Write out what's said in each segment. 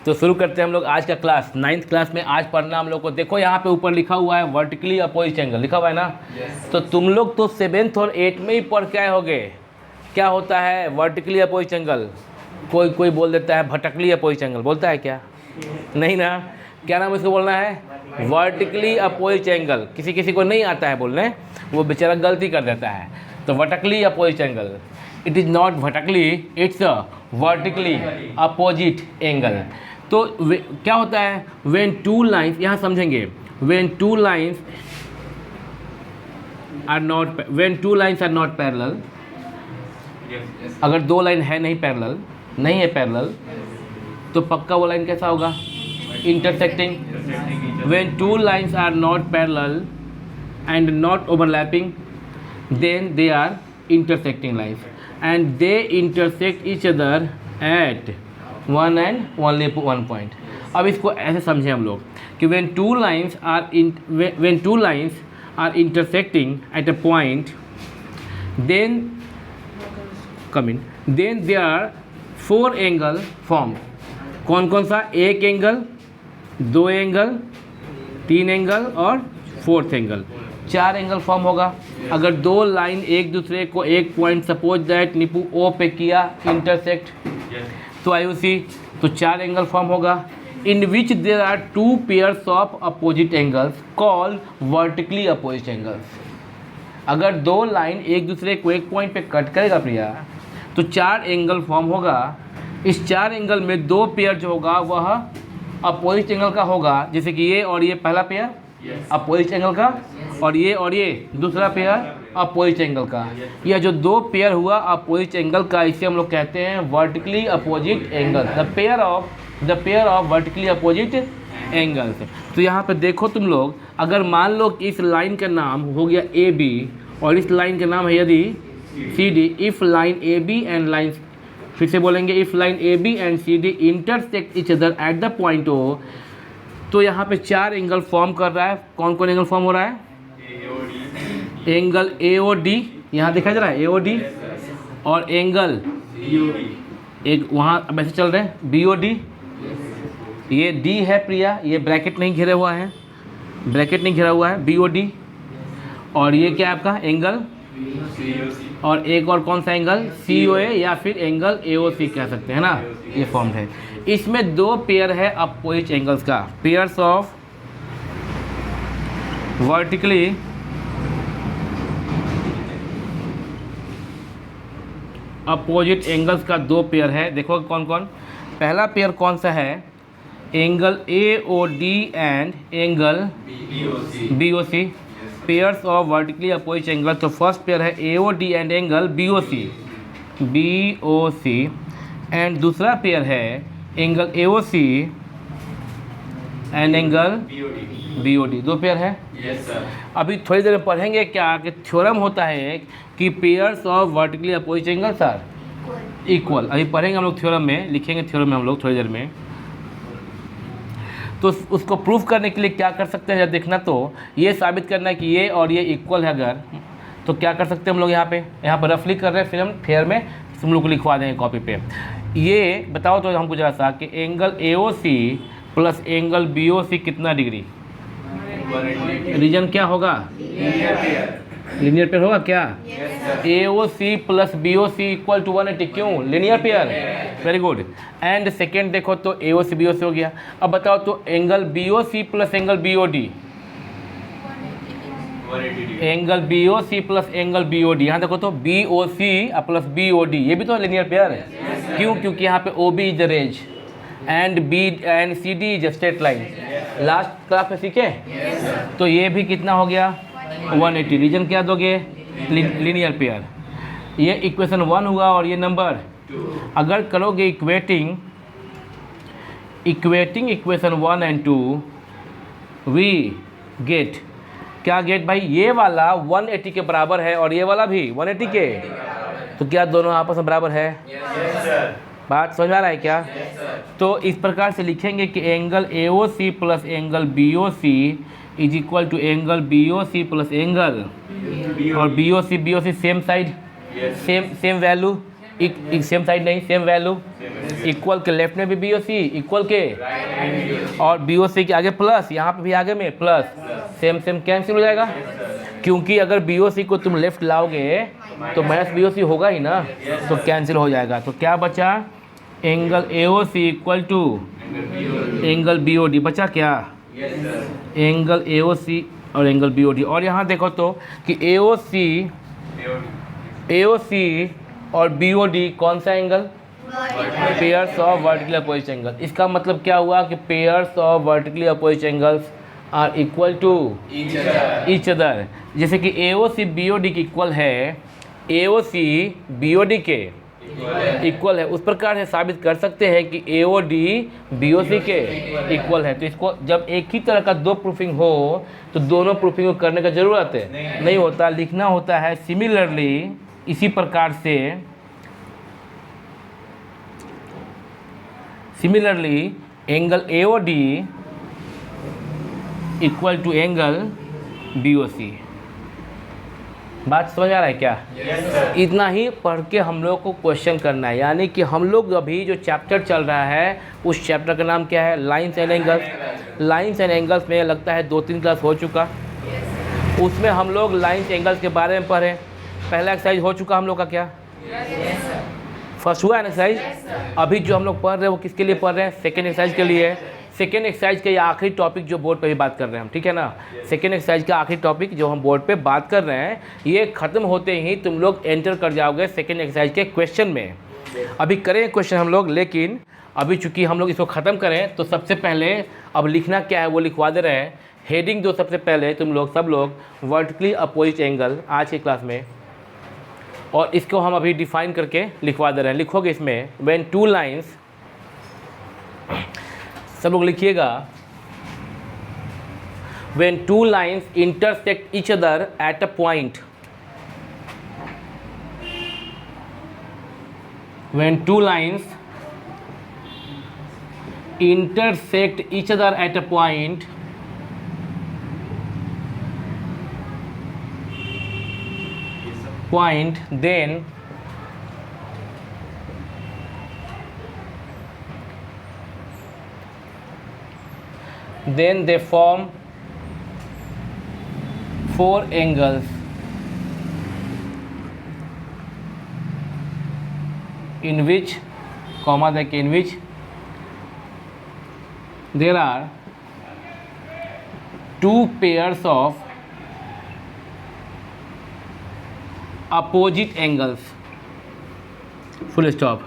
तो शुरू करते हैं हम लोग आज का क्लास। 9th क्लास में आज पढ़ना हम लोग को, देखो यहाँ पे ऊपर लिखा हुआ है वर्टिकली अपोजिट एंगल लिखा हुआ है ना। तो तुम लोग तो 7th और 8th में ही पढ़ के आए होगे क्या होता है वर्टिकली अपोजिट एंगल। कोई बोल देता है भटकली अपोजिट एंगल, बोलता है क्या? नहीं ना। क्या नाम इसको बोलना है? Vertically opposite angle. किसी को नहीं आता है बोलने, वो बेचारा गलती कर देता है। तो vertically opposite angle, it is not vertically, it's a vertically opposite angle. तो क्या होता है व्हेन टू लाइन्स, यहाँ समझेंगे, when two lines are not parallel. अगर दो लाइन है नहीं पैरेलल, नहीं है पैरेलल, तो पक्का वो लाइन कैसा होगा? Intersecting. When two lines are not parallel and not overlapping, then they are intersecting lines and they intersect each other at one and only one point. अब इसको ऐसे समझें हम लोग कि when two lines are intersecting at a point, then there are 4 angle formed. कौन कौन सा? एक एंगल, 2 एंगल, 3 एंगल और 4th एंगल। 4 एंगल फॉर्म होगा। अगर दो लाइन एक दूसरे को एक पॉइंट सपोज दैट निपू ओ पे किया इंटरसेक्ट, तो आयुसी, तो 4 एंगल फॉर्म होगा। In which there are 2 pairs of opposite angles called vertically opposite angles. अगर दो लाइन एक दूसरे को एक पॉइंट पे कट करेगा प्रिया, तो 4 एंगल फॉर्म होगा। इस 4 एंगल में 2 पेयर जो होगा वह अपोजिट एंगल का होगा, जैसे कि ये और ये पहला पेयर अपोजिट एंगल का, और ये दूसरा पेयर अपोजिट एंगल का। यह जो 2 पेयर हुआ अपोजिट एंगल का, इसे हम लोग कहते हैं vertically opposite angle, the pair of vertically opposite angles. तो यहाँ पे देखो तुम लोग, अगर मान लो कि इस लाइन का नाम हो गया ए बी और इस लाइन का नाम है यदि C D, if line A B and line, फिर से बोलेंगे, if line A B and C D intersect each other at the point O, तो यहाँ पे 4 एंगल फॉर्म कर रहा है। कौन कौन एंगल फॉर्म हो रहा है? एंगल ए ओ डी, यहाँ दिखाई दे रहा है ए ओ डी, और एंगल एक वहाँ वैसे चल रहे हैं बी ओ डी। ये डी है प्रिया, ये ब्रैकेट नहीं घेरा हुआ है, बी ओ डी। और ये क्या है आपका एंगल, और एक और कौन सा एंगल? सी ओ ए, या फिर एंगल ए ओ सी कह सकते हैं ना, ये फॉर्म है। इसमें 2 पेयर है अपोजिट एंगल्स का, pairs of vertically opposite angles का 2 पेयर है। देखो कौन कौन। पहला पेयर कौन सा है? Angle A O D and angle B O C, pairs of vertically opposite angle. तो फर्स्ट पेयर है A O D and angle B O C, and दूसरा पेयर है angle A O C and angle B O D. 2 pair है। अभी थोड़ी देर में पढ़ेंगे क्या कि थ्योरम होता है कि pairs of vertically opposite angles are equal. अभी पढ़ेंगे हम लोग थ्योरम में, लिखेंगे थ्योरम में हम लोग थोड़ी देर में। तो उसको प्रूफ करने के लिए क्या कर सकते हैं, जब देखना, तो ये साबित करना है कि ये और ये इक्वल है अगर, तो क्या कर सकते हैं हम लोग यहाँ पर रफली कर रहे हैं, फिर हम फेयर में तुम लोग को लिखवा देंगे कॉपी पे। ये बताओ तो हमको जरा सा कि angle A O C plus angle B O C कितना डिग्री? रीजन क्या होगा? लीनियर पेयर होगा क्या? A O C plus B O C equal to 180, क्यों? Linear pair. Very good. And second देखो तो ए ओ सी बी ओ सी हो गया। अब बताओ तो angle B O C plus angle B O D, angle B O C plus angle B O D, यहाँ देखो तो B O C plus B O D, ये भी तो लीनियर पेयर है। क्यों? क्योंकि यहाँ पे O B is the range and B and C D is straight line. Last class में सीखे। तो ये भी कितना हो गया? 180। रीजन क्या दोगे? Linear pair. ये इक्वेशन 1 हुआ और ये नंबर 2। अगर करोगे equating equation 1 and 2, we get, क्या गेट भाई? ये वाला 180 के बराबर है और ये वाला भी 180 के, तो क्या दोनों आपस में बराबर है? बात समझ आ रहा है क्या? तो इस प्रकार से लिखेंगे कि angle A O C plus angle B O C is equal to angle B O C plus angle, और B O C same side, same value, same side नहीं, सेम वैल्यू, इक्वल के लेफ्ट में भी B O C, equal के और B O सी के आगे plus, यहाँ पे भी आगे में प्लस, सेम सेम कैंसिल हो जाएगा, क्योंकि अगर बी ओ सी को तुम लेफ्ट लाओगे तो माइनस बी ओ सी होगा ही ना, तो कैंसिल हो जाएगा। तो क्या बचा, angle A O C equal to angle B O D, बचा क्या, एंगल ए ओ सी और एंगल बी ओ डी। और यहाँ देखो तो कि ए ओ सी और बी ओ डी कौन सा angle, pairs of vertically opposite angle. इसका मतलब क्या हुआ कि pairs of vertically opposite angles are equal to each other. जैसे कि A O C B O D के इक्वल है, A O C B O D के इक्वल है, उस प्रकार से साबित कर सकते हैं कि A O D B O सी के इक्वल है। तो इसको जब एक ही तरह का दो प्रूफिंग हो तो दोनों प्रूफिंग को करने का जरूरत है नहीं होता, लिखना होता है सिमिलरली, इसी प्रकार से similarly angle A O D equal to angle B O C. बात समझ आ रहा है क्या? yes, इतना ही पढ़ के हम लोग को क्वेश्चन करना है, यानी कि हम लोग अभी जो चैप्टर चल रहा है उस चैप्टर का नाम क्या है, lines and angles. Lines and angles में लगता है 2-3 क्लास हो चुका, उसमें हम लोग लाइंस एंगल्स के बारे में पढ़े। पहला एक्सरसाइज हो चुका हम लोग का क्या, फर्स्ट हुआ है ना एक्सरसाइज। अभी जो हम लोग पढ़ रहे हैं वो किसके लिए पढ़ रहे हैं, सेकेंड एक्सरसाइज के लिए। सेकेंड एक्सरसाइज के आखिरी टॉपिक जो बोर्ड पे भी बात कर रहे हैं हम, ठीक है ना, सेकेंड एक्सरसाइज का आखिरी टॉपिक जो हम बोर्ड पे बात कर रहे हैं, ये ख़त्म होते ही तुम लोग एंटर कर जाओगे सेकेंड एक्सरसाइज के क्वेश्चन में। अभी करें क्वेश्चन हम लोग, लेकिन अभी चूँकि हम लोग इसको ख़त्म करें तो सबसे पहले अब लिखना क्या है वो लिखवा दे रहे हैं। हेडिंग जो सबसे पहले तुम लोग सब लोग वर्टिकली अपोजिट एंगल आज की क्लास में, और इसको हम अभी डिफाइन करके लिखवा दे रहे हैं। लिखोगे इसमें व्हेन टू लाइंस, सब लोग लिखिएगा, when two lines intersect each other at a point, when two lines intersect each other at a point, then they form 4 angles in which, comma like in which there are 2 pairs of opposite angles, full stop.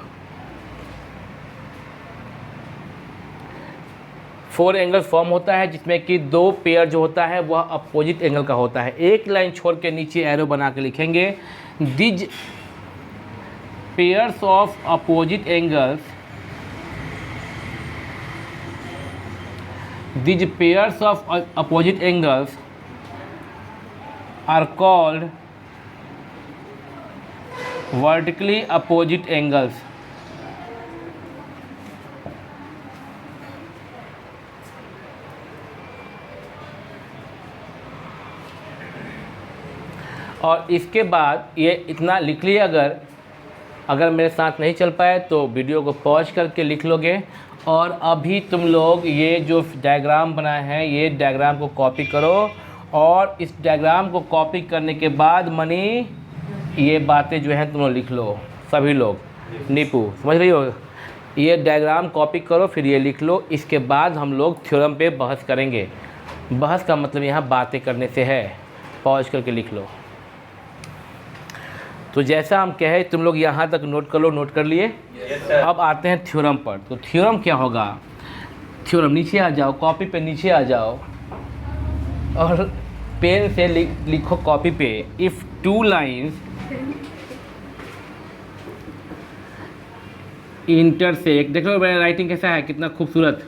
4 angles form होता है जिसमें कि 2 pair जो होता है वह opposite angle का होता है। एक लाइन छोड़ के नीचे एरो बना के लिखेंगे, these pairs of opposite angles, these pairs of opposite angles are called vertically opposite angles. और इसके बाद ये इतना लिख लिया, अगर मेरे साथ नहीं चल पाए तो वीडियो को पॉज करके लिख लोगे। और अभी तुम लोग ये जो डायग्राम बनाए हैं ये डायग्राम को कॉपी करो, और इस डायग्राम को कॉपी करने के बाद मनी ये बातें जो हैं तुम लोग लिख लो, सभी लोग। नीपू समझ रही हो, ये डायग्राम कॉपी करो फिर ये लिख लो। इसके बाद हम लोग थ्योरम पे बहस करेंगे। बहस का मतलब यहाँ बातें करने से है, पॉज करके लिख लो। तो जैसा हम कहे तुम लोग यहाँ तक नोट कर लो, नोट कर लिए। अब आते हैं थ्योरम पर। तो थ्योरम क्या होगा, थ्योरम नीचे आ जाओ, कॉपी पे नीचे आ जाओ और पेन से लिखो कॉपी पे, इफ़ 2 लाइन्स इंटरसेक्ट, देख लो मेरा राइटिंग कैसा है, कितना खूबसूरत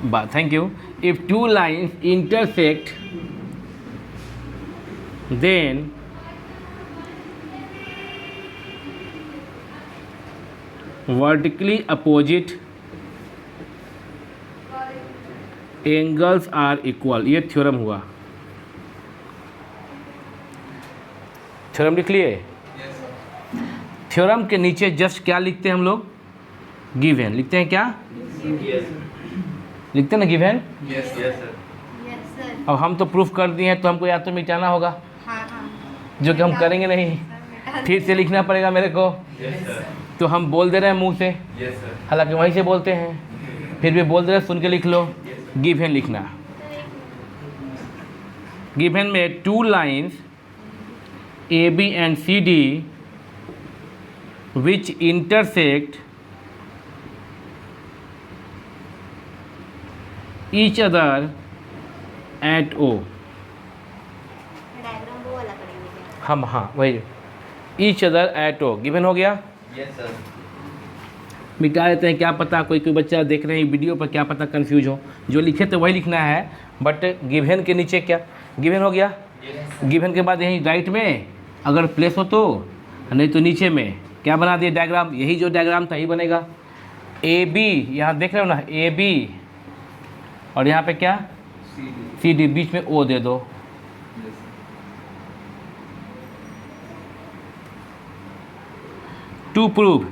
बात, thank you. If 2 lines intersect then vertically opposite angles are equal। ये थ्योरम हुआ। थ्योरम लिख लिए। थ्योरम के नीचे जस्ट क्या लिखते हैं हम लोग? गिवन लिखते हैं। क्या लिखते हैं ना? गिवन। Yes sir. अब हम तो प्रूफ कर दिए हैं तो हमको या तो मिटाना होगा, हाँ जो कि हम करेंगे नहीं, फिर से लिखना पड़ेगा मेरे को। Yes sir. तो हम बोल दे रहे हैं मुंह से, यस सर। हालांकि वहीं से बोलते हैं, फिर भी बोल दे रहे हैं, सुन के लिख लो। गिवन लिखना। गिवन में 2 lines AB and CD which intersect each other at O। Diagram वो वाला करेंगे क्या? हम हाँ वही each other at O. Given हो गया। Yes sir. मिटा देते हैं, क्या पता कोई कोई बच्चा देख रहे हैं वीडियो पर, क्या पता कंफ्यूज हो। जो लिखे तो वही लिखना है, बट गिवन के नीचे क्या? गिवन हो गया। गिवन के बाद यहीं राइट में अगर प्लेस हो तो, नहीं तो नीचे में क्या बना दिए डायग्राम? यही जो डायग्राम था यही बनेगा। ए बी यहाँ देख रहे हो ना, ए बी, और यहाँ पे क्या? सी डी, बीच में ओ दे दो। To prove.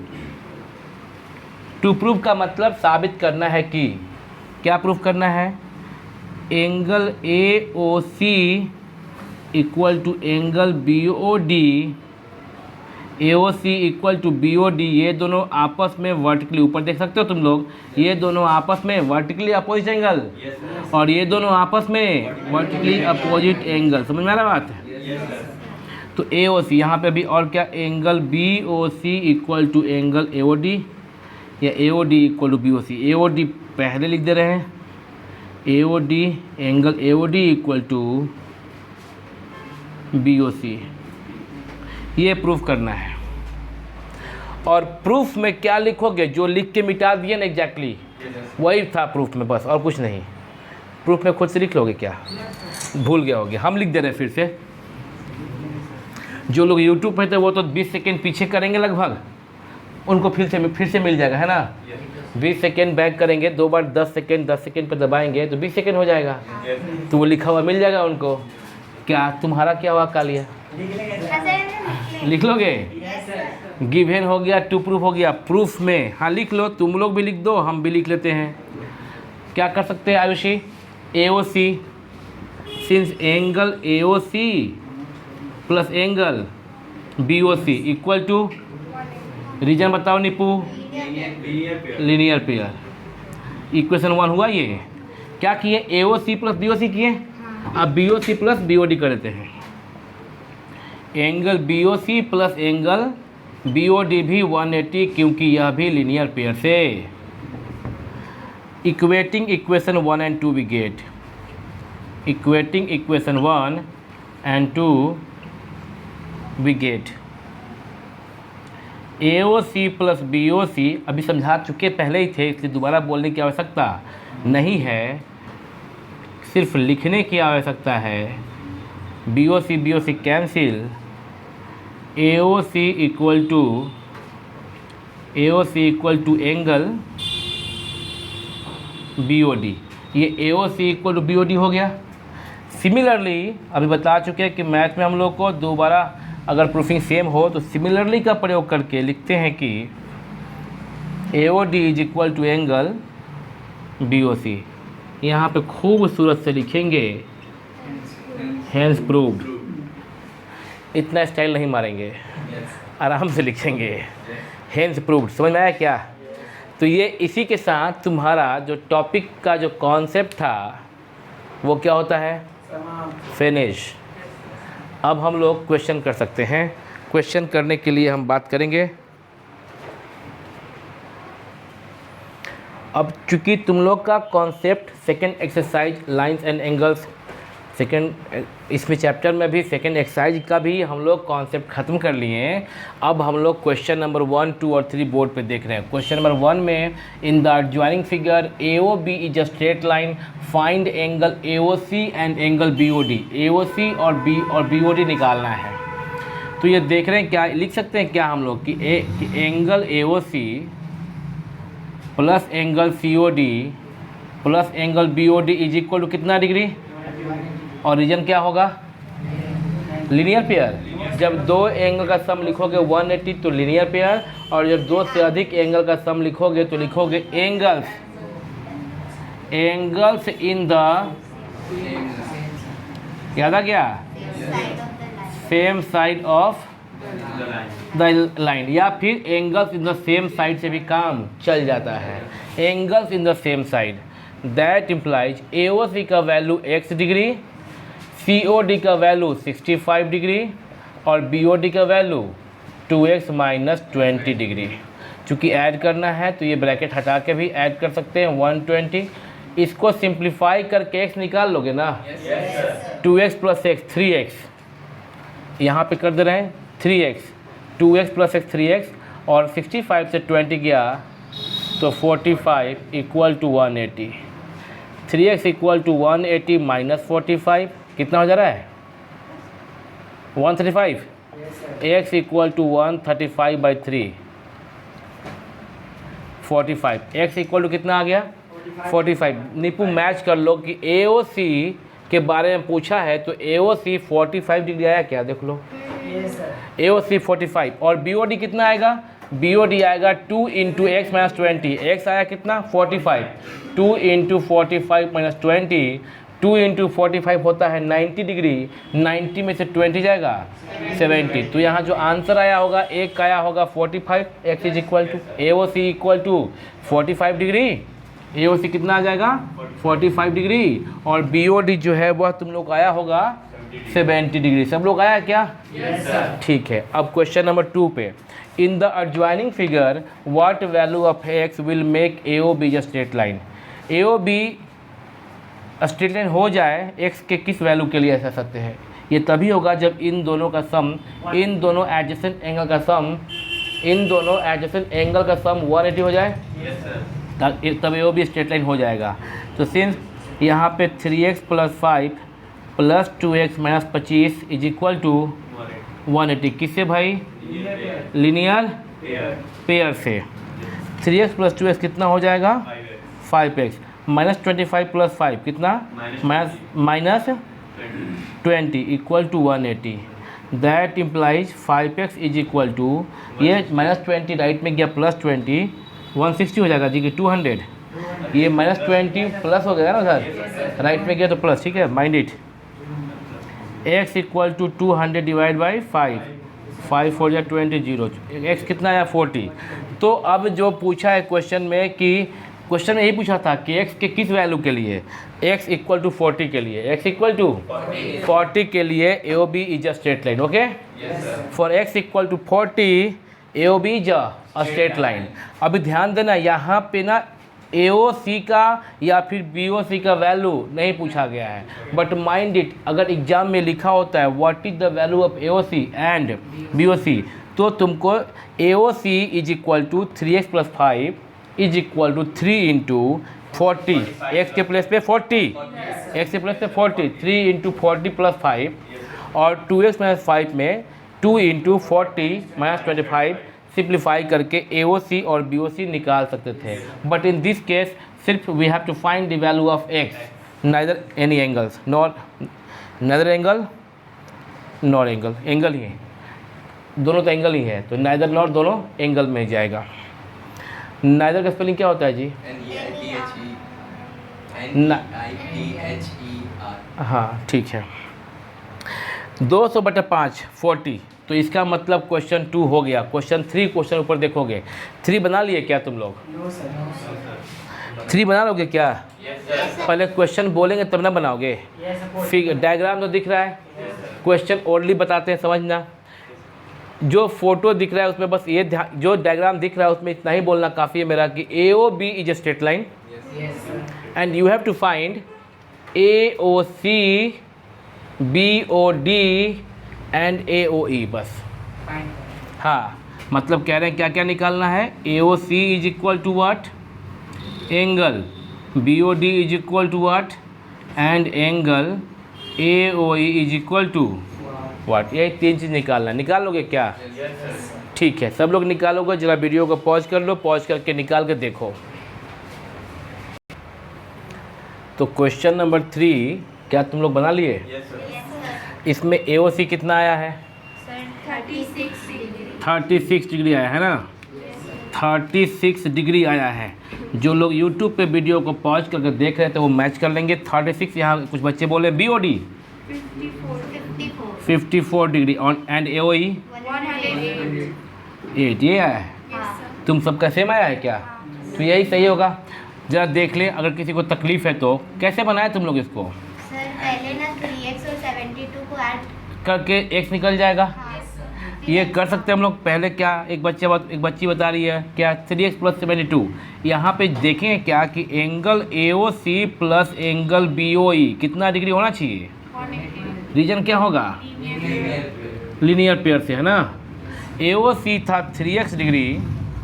टू प्रूव का मतलब साबित करना है कि, क्या प्रूव करना है? Angle A O C equal to angle B O D, A O C equal to B O D, ये दोनों आपस में वर्टिकली, ऊपर देख सकते हो तुम लोग, ये दोनों आपस में वर्टिकली अपोजिट एंगल, और ये दोनों आपस में वर्टिकली अपोजिट एंगल। समझ में आ रहा बात? तो ए ओ सी यहाँ पे भी, और क्या? Angle B O C equal to angle A O D, या A O D equal to B O C. A O D पहले लिख दे रहे हैं, A O D, angle A O D equal to B O C. ये proof करना है। और प्रूफ में क्या लिखोगे? जो लिख के मिटा दिए ना एग्जैक्टली वही था प्रूफ में, बस और कुछ नहीं। प्रूफ में खुद से लिख लोगे क्या? भूल गए होगे, हम लिख दे रहे हैं फिर से। जो लोग यूट्यूब पे थे वो तो 20 सेकेंड पीछे करेंगे लगभग, उनको फिर से मिल जाएगा, है ना? 20 सेकेंड बैक करेंगे, 2 बार 10 सेकेंड पर दबाएंगे तो 20 सेकेंड हो जाएगा, तो वो लिखा हुआ मिल जाएगा उनको। क्या तुम्हारा क्या हुआ कालिया? लिख लोगे? गिवन हो गया, टू प्रूफ हो गया। प्रूफ में हाँ लिख लो, तुम लोग भी लिख दो, हम भी लिख लेते हैं। क्या कर सकते हैं Ayushi? A O C, since angle A O C plus angle B O C equal to, reason बताओ निपू? Linear pair. इक्वेशन 1 हुआ ये। क्या किए? ए O C plus B O C किए, अब B O C plus B O D कर देते हैं। Angle B O C plus angle B O D भी 180, क्योंकि यह भी लीनियर पेयर से। Equating equation 1 and 2 we get। Equating equation 1 and 2 we get A O C plus B O C. अभी समझा चुके पहले ही थे, इसलिए दोबारा बोलने की आवश्यकता नहीं है, सिर्फ लिखने की आवश्यकता है। B O C cancel, A O C equal to angle B O D. ये A O C equal to B O D हो गया। सिमिलरली अभी बता चुके हैं कि मैथ में हम लोग को दोबारा अगर प्रूफिंग सेम हो तो सिमिलरली का प्रयोग करके लिखते हैं कि A O D is equal to angle B O C. यहाँ पे खूबसूरत से लिखेंगे हैंस प्रूव्ड। इतना स्टाइल नहीं मारेंगे, आराम से लिखेंगे हैंस प्रूव्ड। समझ में आया क्या? तो ये इसी के साथ तुम्हारा जो टॉपिक का जो कॉन्सेप्ट था वो क्या होता है? फिनिश। अब हम लोग क्वेश्चन कर सकते हैं। क्वेश्चन करने के लिए हम बात करेंगे। अब चूँकि तुम लोग का concept second exercise lines and angles, second इसमें चैप्टर में भी सेकंड एक्सरसाइज का भी हम लोग कॉन्सेप्ट ख़त्म कर लिए हैं। अब हम लोग क्वेश्चन नंबर 1, 2 और 3 बोर्ड पे देख रहे हैं। क्वेश्चन नंबर 1 में in the joining figure A O B is a straight line, find angle A O C and angle B O D. A O C और बी ओ डी निकालना है। तो ये देख रहे हैं, क्या लिख सकते हैं क्या हम लोग कि angle A O C plus angle C O D plus angle B O D is equal to कितना डिग्री? और रीजन क्या होगा? Linear pair. जब दो एंगल का सम लिखोगे 180 तो लीनियर पेयर, और जब दो से अधिक एंगल का सम लिखोगे तो लिखोगे एंगल्स इन द, याद आ गया, same side of the line, या फिर angles in the same side से भी काम चल जाता है। Angles in the same side that implies AOC का वैल्यू x डिग्री, COD का वैल्यू 65 डिग्री और BOD का वैल्यू 2x माइनस 20 डिग्री। चूँकि ऐड करना है तो ये ब्रैकेट हटा के भी ऐड कर सकते हैं 120। इसको सिंप्लीफाई करके x निकाल लोगे ना, 2x प्लस x 3x, यहाँ पे कर दे रहे हैं 3x, 2x plus x 3x, और 65 से 20 गया तो 45 equal to 180, 3x equal to 180 minus 45 कितना हो जा रहा है 135, x equal to 135/3, 45, x equal to कितना आ गया 45। नीपू मैच कर लो कि AOC के बारे में पूछा है तो AOC 45 डिग्री आया क्या, देख लो AOC 45, और BOD कितना आएगा, BOD आएगा 2 इंटू एक्स माइनस 20, x आया कितना 45, 2 इंटू 45 माइनस 20, 2 इंटू 45 होता है 90 डिग्री, 90 में से 20 जाएगा 70, तो यहाँ जो आंसर आया होगा एक आया होगा 45, x is equal to AOC equal to 45 degree, AOC कितना आ जाएगा 45 डिग्री, और BOD जो है वह तुम लोग आया होगा 70 डिग्री। सब लोग आया क्या, ठीक है। अब क्वेश्चन नंबर 2 पे, in the adjoining figure what value of x will make AOB straight line. AOB straight line हो जाए x के किस वैल्यू के लिए ऐसा सकते हैं, ये तभी होगा जब इन दोनों का सम, इन दोनों एडजेसेंट एंगल का सम, इन दोनों एडजेसेंट एंगल का सम 180 हो जाए, तब AOB स्ट्रेट लाइन हो जाएगा। तो सिंस यहाँ पे 3x plus 5 plus 2x minus 25 is equal to 180, किससे भाई, लीनियर पेयर से। 3x प्लस 2x कितना हो जाएगा 5x, माइनस 25 प्लस 5 कितना minus 20 equal to 180, that implies 5x is equal to, ये माइनस 20 राइट में गया प्लस 20, 160 हो जाएगा जी कि 200, ये माइनस 20 प्लस हो गया ना सर, राइट में गया तो प्लस, ठीक है, mind it. x equal to 200 divide by 5, 5 4 या 20 0, x कितना आया 40। तो अब जो पूछा है क्वेश्चन में कि क्वेश्चन में यही पूछा था कि x के किस वैल्यू के लिए, x इक्वल टू 40 के लिए, x इक्वल टू 40 के लिए AOB is a straight line, okay. For x equal to 40 AOB is a straight line. अभी ध्यान देना यहाँ पे ना AOC का या फिर BOC का वैल्यू नहीं पूछा गया है, बट माइंड इट, अगर एग्जाम में लिखा होता है what is the value of AOC and BOC, तो तुमको AOC is equal to 3x plus 5 is equal to 3 into 40, x के प्लेस पे 40, x के प्लेस पे 40, 3 इंटू 40 प्लस 5, और 2x माइनस 5 में 2 इंटू 40 माइनस 25 सिंप्लीफाई करके AOC और BOC निकाल सकते थे, बट इन दिस केस सिर्फ we have to find the value of x, neither any angles, not neither angle nor angle, angle ही है, दोनों तो एंगल ही है, तो नाइदर नॉट दोनों एंगल में जाएगा। नाइदर का स्पेलिंग क्या होता है जी, हाँ ठीक है, 200/5 40, तो इसका मतलब क्वेश्चन 2 हो गया। क्वेश्चन 3 क्वेश्चन ऊपर देखोगे, 3 बना लिए क्या तुम लोग, 3 बना लोगे क्या, पहले क्वेश्चन बोलेंगे तब ना बनाओगे, फिर डायग्राम तो दिख रहा है, क्वेश्चन ओनली बताते हैं, समझना, जो फोटो दिख रहा है उसमें बस ये ध्यान, जो डायग्राम दिख रहा है उसमें इतना ही बोलना काफ़ी है मेरा कि AOB is a straight line and you have to find AOC BOD and AOE, बस। हाँ, मतलब कह रहे हैं क्या क्या निकालना है, AOC is equal to what, angle, BOD is equal to what, and angle AOE is equal to what, यही 3 चीज़ निकालना। निकाल लोगे क्या, ठीक है, सब लोग निकालोगे, जरा वीडियो को पॉज कर लो, पॉज करके निकाल के देखो। तो क्वेश्चन नंबर 3 क्या तुम लोग बना लिए, इसमें AOC कितना आया है, 36 डिग्री आया है ना, 36 डिग्री आया है। जो लोग YouTube पे वीडियो को पॉज करके देख रहे थे वो मैच कर लेंगे। 36, यहाँ कुछ बच्चे बोले BOD 54 degree on and AOE 8, ये आया है। तुम सबका सेम आया है क्या? तो यही सही होगा। जरा देख ले, अगर किसी को तकलीफ़ है तो कैसे बनाया तुम लोग इसको? सर पहले ना 3x और 72 को ऐड करके x निकल जाएगा। ये कर सकते हैं हम लोग। पहले क्या, एक बच्ची बता रही है क्या, 3x + 72। यहाँ पे देखें क्या कि angle AOC plus angle BOE कितना डिग्री होना चाहिए? रीजन क्या होगा? लीनियर पेयर से, है ना। AOC था 3x डिग्री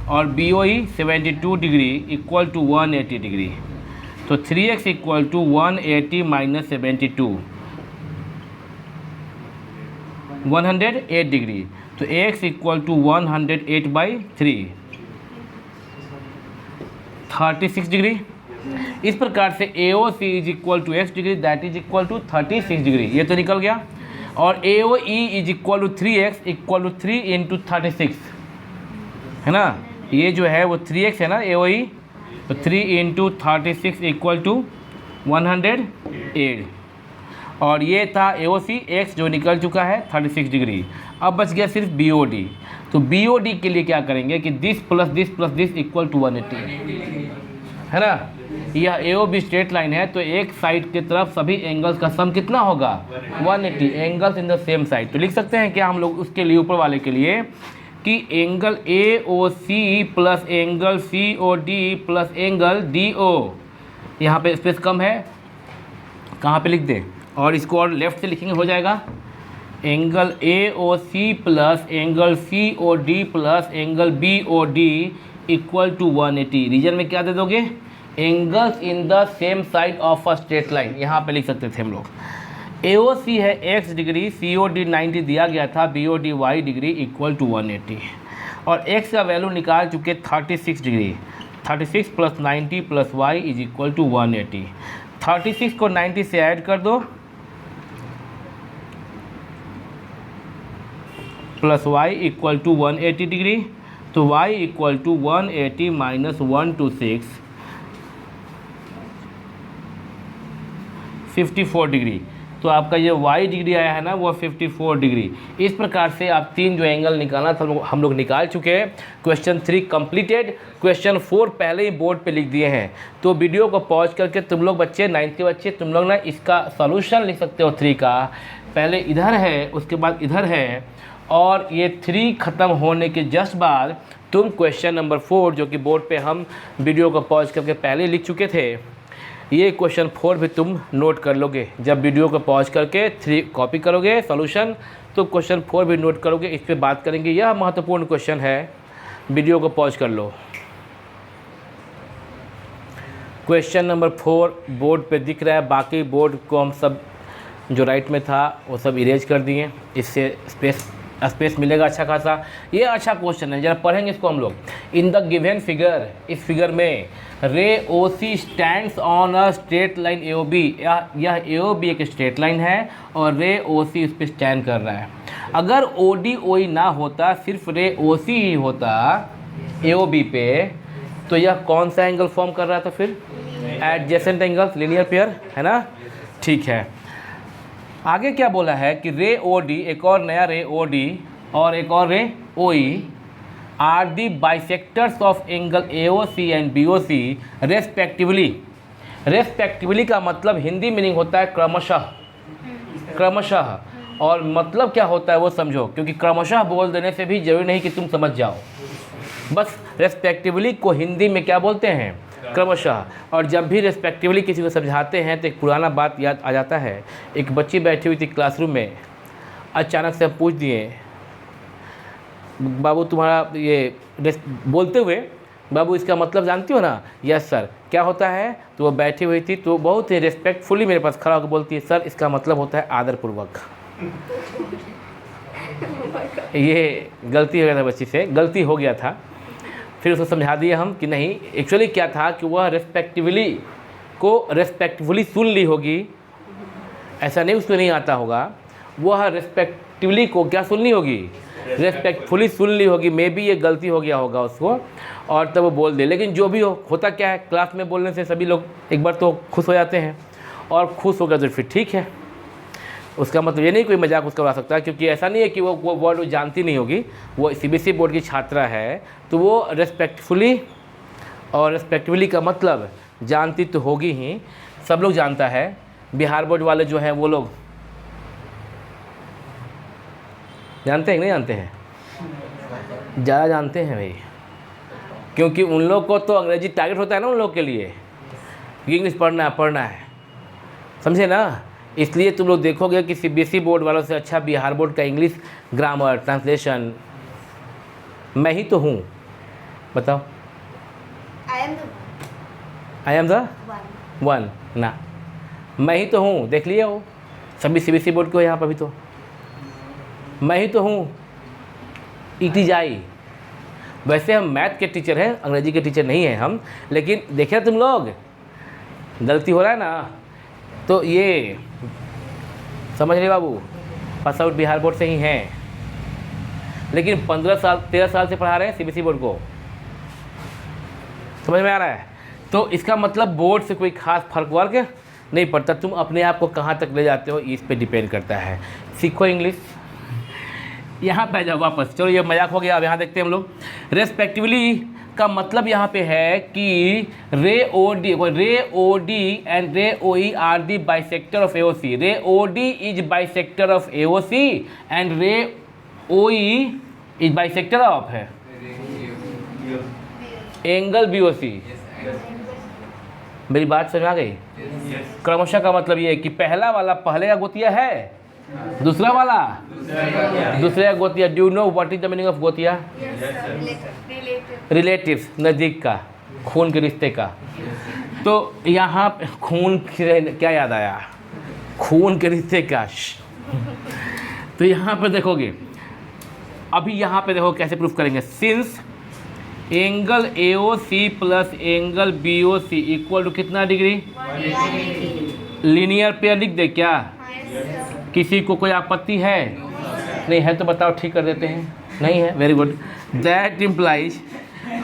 और BOE 72 degree equal to 180 degree. तो 3x equal to 180 minus 72, 108 degree. तो x इक्वल टू 108/3, 36 डिग्री। इस प्रकार से AOC is equal to x degree, that is equal to 36 degree. ये तो निकल गया। और AOE is equal to 3x equal to 3 × 36, है ना। ये जो है वो 3x है ना AOE, तो 3 × 36 इक्वल टू 108। और ये था AOC x जो निकल चुका है 36 डिग्री। अब बच गया सिर्फ BOD। तो BOD के लिए क्या करेंगे कि this plus this equal to 180, है ना। यह AOB स्ट्रेट लाइन है, तो एक साइड की तरफ सभी एंगल्स का सम कितना होगा? 180 angles in the same side. तो लिख सकते हैं क्या हम लोग उसके लिए, ऊपर वाले के लिए, कि angle AOC plus angle COD plus angle DO। यहाँ पे स्पेस कम है, कहाँ पे लिख दें, और इसको और लेफ्ट से लिखेंगे हो जाएगा। Angle AOC plus angle COD plus angle BOD equal to 180। Reason में क्या दे दोगे? Angles in the same side of a straight line. यहाँ पे लिख सकते थे हम लोग। AOC है x डिग्री, COD 90 दिया गया था, BOD y degree equal to 180। और x का वैल्यू निकाल चुके 36 degree. 36 + 90 + y is equal to 180। 36 को 90 से ऐड कर दो, plus y equal to 180 degree. तो y equal to 180 minus 126, 54 degree. तो आपका ये y डिग्री आया है ना, वो 54 डिग्री। इस प्रकार से आप तीन जो एंगल निकालना था हम लोग निकाल चुके हैं। Question 3 completed. क्वेश्चन 4 पहले ही बोर्ड पे लिख दिए हैं। तो वीडियो को पॉज करके तुम लोग बच्चे, 9th के बच्चे, तुम लोग ना इसका सॉल्यूशन लिख सकते हो 3 का। पहले इधर है, उसके बाद इधर है, और ये 3 ख़त्म होने के जस्ट बाद तुम क्वेश्चन नंबर 4 जो कि बोर्ड पे हम वीडियो को पॉज करके पहले लिख चुके थे, ये क्वेश्चन 4 भी तुम नोट कर लोगे। जब वीडियो को पॉज करके 3 कॉपी करोगे सॉल्यूशन, तो क्वेश्चन 4 भी नोट करोगे। इस पे बात करेंगे, यह महत्वपूर्ण क्वेश्चन है। वीडियो को पॉज कर लो। क्वेश्चन नंबर 4 बोर्ड पे दिख रहा है। बाकी बोर्ड को हम सब जो राइट में था वो सब इरेज कर दिए, इससे स्पेस मिलेगा अच्छा खासा। ये अच्छा क्वेश्चन है, जरा पढ़ेंगे इसको हम लोग। इन द गिवन फिगर, इस फिगर में रे OC stands on a straight line AOB। यह AOB एक स्ट्रेट लाइन है और रे OC इस पर स्टैंड कर रहा है। अगर OD OE ना होता, सिर्फ रे OC ही होता AOB पे, तो यह कौन सा एंगल फॉर्म कर रहा था फिर? एडजेसेंट एंगल, लीनियर पेयर, है ना। ठीक है, आगे क्या बोला है कि रे OD, एक और नया रे OD और एक और ray OE are the bisectors of angle AOC and BOC respectively. Respectively का मतलब हिंदी मीनिंग होता है क्रमशः। और मतलब क्या होता है वो समझो, क्योंकि क्रमशः बोल देने से भी जरूरी नहीं कि तुम समझ जाओ। बस रेस्पेक्टिवली को हिंदी में क्या बोलते हैं? क्रमशः। और जब भी रेस्पेक्टिवली किसी को समझाते हैं तो एक पुराना बात याद आ जाता है। एक बच्ची बैठी हुई थी क्लासरूम में, अचानक से पूछ दिए, बाबू तुम्हारा ये बोलते हुए, बाबू इसका मतलब जानती हो ना? Yes sir. क्या होता है? तो वो बैठी हुई थी, तो बहुत ही रिस्पेक्टफुली मेरे पास खड़ा होकर बोलती है, सर इसका मतलब होता है आदरपूर्वक। ये गलती हो गया था, बच्ची से गलती हो गया था। फिर उसको समझा दिया हम कि नहीं, एक्चुअली क्या था कि वह रेस्पेक्टफुली सुन ली होगी, ऐसा नहीं उसको नहीं आता होगा। वह रेस्पेक्टिवली को क्या सुननी होगी? रेस्पेक्टफुली सुन ली होगी, मे बी ये गलती हो गया होगा उसको, और तब वो बोल दे। लेकिन जो भी हो, होता क्या है, क्लास में बोलने से सभी लोग एक बार तो खुश हो जाते हैं, और खुश हो गए तो फिर ठीक है। उसका मतलब ये नहीं कोई मजाक उसका उड़ा सकता है, क्योंकि ऐसा नहीं है कि वो वर्ड वो जानती नहीं होगी, वो सीबीएसई बोर्ड की छात्रा है, तो वो रेस्पेक्टफुली, और रेस्पेक्टफुली का मतलब जानती तो होगी ही, सब लोग जानता है। बिहार बोर्ड वाले जो हैं वो लोग जानते हैं कि नहीं जानते हैं? ज़्यादा जानते हैं भाई, क्योंकि उन लोग को तो अंग्रेजी टारगेट होता है ना उन लोग के लिए, इंग्लिश पढ़ना है, समझे ना। इसलिए तुम लोग देखोगे कि सीबीएसई बोर्ड वालों से अच्छा बिहार बोर्ड का इंग्लिश ग्रामर ट्रांसलेशन मैं ही तो हूँ। बताओ, आई एम द वन ना, मैं ही तो हूँ। देख लिए हो सभी सीबीएसई बोर्ड को यहाँ पर भी, तो मैं ही तो हूँ, इट इज आई। वैसे हम मैथ के टीचर हैं, अंग्रेजी के टीचर नहीं हैं हम, लेकिन देखे तुम लोग गलती हो रहा है ना, तो ये समझ रहे बाबू, पास आउट बिहार बोर्ड से ही हैं, लेकिन 13 साल से पढ़ा रहे हैं सीबीएसई बोर्ड को। समझ में आ रहा है? तो इसका मतलब बोर्ड से कोई खास फर्क वर्क नहीं पड़ता, तुम अपने आप को कहाँ तक ले जाते हो इस पे डिपेंड करता है। सीखो इंग्लिश। यहाँ पे जाओ वापस, चलो ये मजाक हो गया। अब यहाँ देखते हैं हम लोग, रेस्पेक्टिवली का मतलब यहाँ पे है कि रे O D and ray O E are the bisector of AOC. Ray O D is bisector of AOC and ray O E is bisector of है एंगल बीओसी। मेरी बात समझ आ गई? क्रमशः का मतलब ये है कि पहला वाला पहले का गोतिया है, दूसरा वाला दूसरे का गोतिया। Do you know what is the meaning of गोतिया? रिलेटिव्स, नज़दीक का, खून के रिश्ते का। तो यहाँ पे खून क्या याद आया? खून के रिश्ते का। तो यहाँ पे देखोगे, अभी यहाँ पे देखो कैसे प्रूफ करेंगे। Since angle AOC plus angle BOC equal to कितना डिग्री? लीनियर पेयर लिख दे क्या? किसी को कोई आपत्ति है? नहीं है तो बताओ, ठीक कर देते हैं। नहीं है, वेरी गुड। दैट इम्प्लाइज,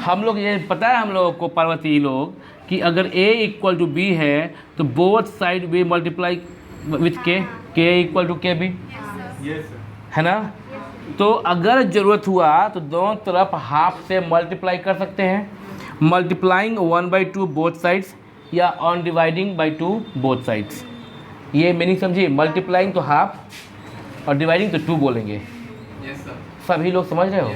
हम लोग ये पता है हम लोगों को पार्वती लोग, कि अगर A इक्वल टू B है तो both side we multiply with K equal to KB, है ना। तो अगर ज़रूरत हुआ तो दोनों तरफ हाफ से मल्टीप्लाई कर सकते हैं। मल्टीप्लाइंग 1/2 बोथ साइड्स, या on dividing by 2 both sides. ये मीनिंग समझिए, मल्टीप्लाइंग तो हाफ और डिवाइडिंग तो 2 बोलेंगे। सभी लोग समझ रहे हो?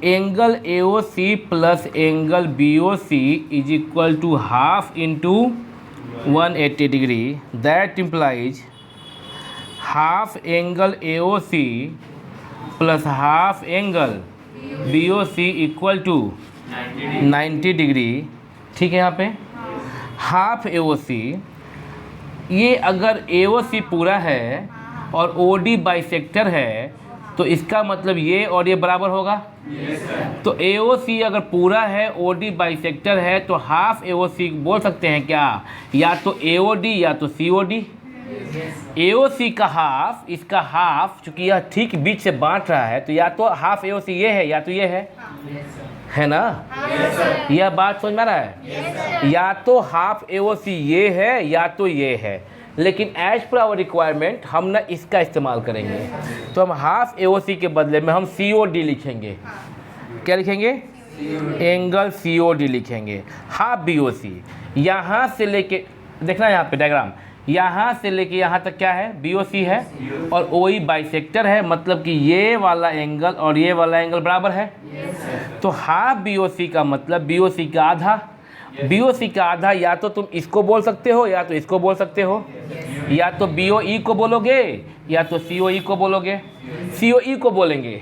Angle AOC plus angle BOC is equal to half into 180 degree. That implies half angle AOC plus half angle BOC equal to 90 degree. ठीक है, यहाँ पे हाफ AOC, ये अगर AOC पूरा है और OD बाइसेक्टर है तो इसका मतलब ये और ये बराबर होगा। तो AOC अगर पूरा है, OD बाइसेक्टर है, तो हाफ AOC बोल सकते हैं क्या? या तो AOD या तो COD। AOC का हाफ, इसका हाफ, चूंकि यह ठीक बीच से बांट रहा है, तो या तो हाफ AOC ये है या तो ये है ना। यह बात समझ में आ रहा है? या तो हाफ AOC ये है या तो ये है, लेकिन एज पर आवर रिक्वायरमेंट हम ना इसका इस्तेमाल करेंगे। तो हम हाफ AOC के बदले में हम COD लिखेंगे। क्या लिखेंगे? एंगल COD लिखेंगे। हाफ BOC यहाँ से लेके, देखना यहाँ पे डायग्राम, यहाँ से लेके यहाँ तक क्या है? BOC है, और OE बाइसेक्टर है, मतलब कि ये वाला एंगल और ये वाला एंगल बराबर है। तो हाफ BOC का मतलब BOC का आधा। BOC का आधा या तो तुम इसको बोल सकते हो या तो इसको बोल सकते हो, या तो BOE को बोलोगे या तो COE को बोलोगे। COE को बोलेंगे,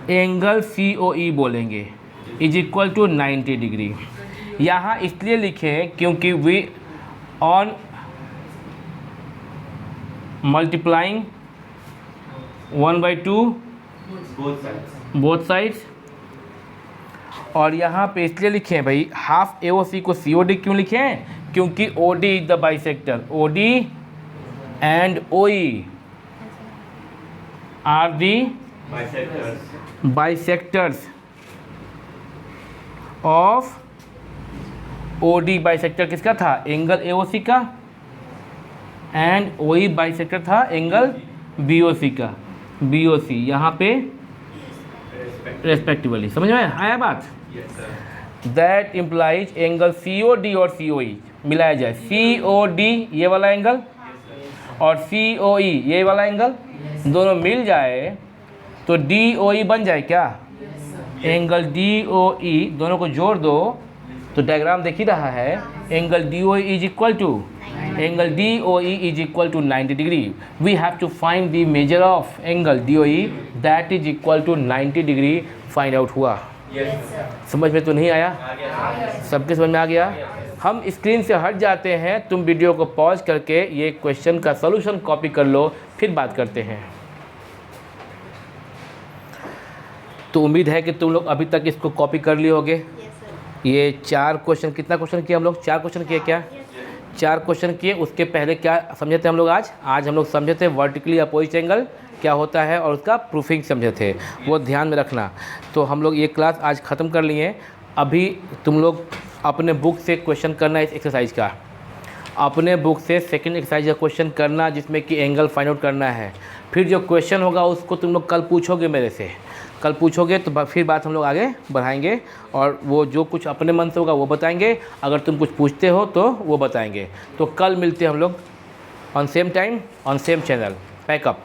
एंगल COE बोलेंगे, इज इक्वल टू 90 डिग्री। यहाँ इसलिए लिखे क्योंकि we on multiplying 1/2 both sides, और यहाँ पे इसलिए लिखे भाई हाफ AOC को COD क्यों लिखें? क्योंकि OD is the bisector, OD and OE are the Bisectors. Bisectors of O D. Bisector किसका था? एंगल एओसी का। एंड ओई बाइसेक्टर था एंगल बीओसी का। बीओसी यहाँ पे Respect. रेस्पेक्टिवली। समझ में आया बात? Yes, sir. That implies angle C O D और सी ओ ई मिलाया जाए। सी ओ डी ये वाला एंगल Yes, sir. और सी ओ ई ये वाला एंगल दोनों मिल जाए तो डी ओ ई बन जाए क्या? एंगल डी ओ ई दोनों को जोड़ दो तो डायग्राम देख ही रहा है। Angle D O E is equal to angle D O E is equal to 90 degree. We have to find the measure of angle D O E that is equal to 90 degree. Find out हुआ। Yes, sir. समझ में तो नहीं आया? आ गया sir. सबके समझ में आ गया? हम स्क्रीन से हट जाते हैं, तुम वीडियो को पॉज करके ये क्वेश्चन का सॉल्यूशन कॉपी कर लो, फिर बात करते हैं। तो उम्मीद है कि तुम लोग अभी तक इसको कॉपी कर लिए होगे। Yes, sir. ये 4 क्वेश्चन, कितना क्वेश्चन किए हम लोग? 4 क्वेश्चन किए क्या? 4 क्वेश्चन किए। उसके पहले क्या समझे थे हम लोग? आज हम लोग समझे थे वर्टिकली अपोजिट एंगल क्या होता है और उसका प्रूफिंग समझे थे, वो ध्यान में रखना। तो हम लोग ये क्लास आज ख़त्म कर लिए। अभी तुम लोग अपने बुक से क्वेश्चन करना इस एक्सरसाइज का। अपने बुक से सेकंड एक्सरसाइज का क्वेश्चन करना जिसमें कि एंगल फाइंड आउट करना है। फिर जो क्वेश्चन होगा उसको तुम लोग कल पूछोगे मेरे से। कल पूछोगे तो फिर बात हम लोग आगे बढ़ाएंगे और वो जो कुछ अपने मन से होगा वो बताएंगे। अगर तुम कुछ पूछते हो तो वो बताएंगे। तो कल मिलते हैं हम लोग on same time on same channel. Pack up.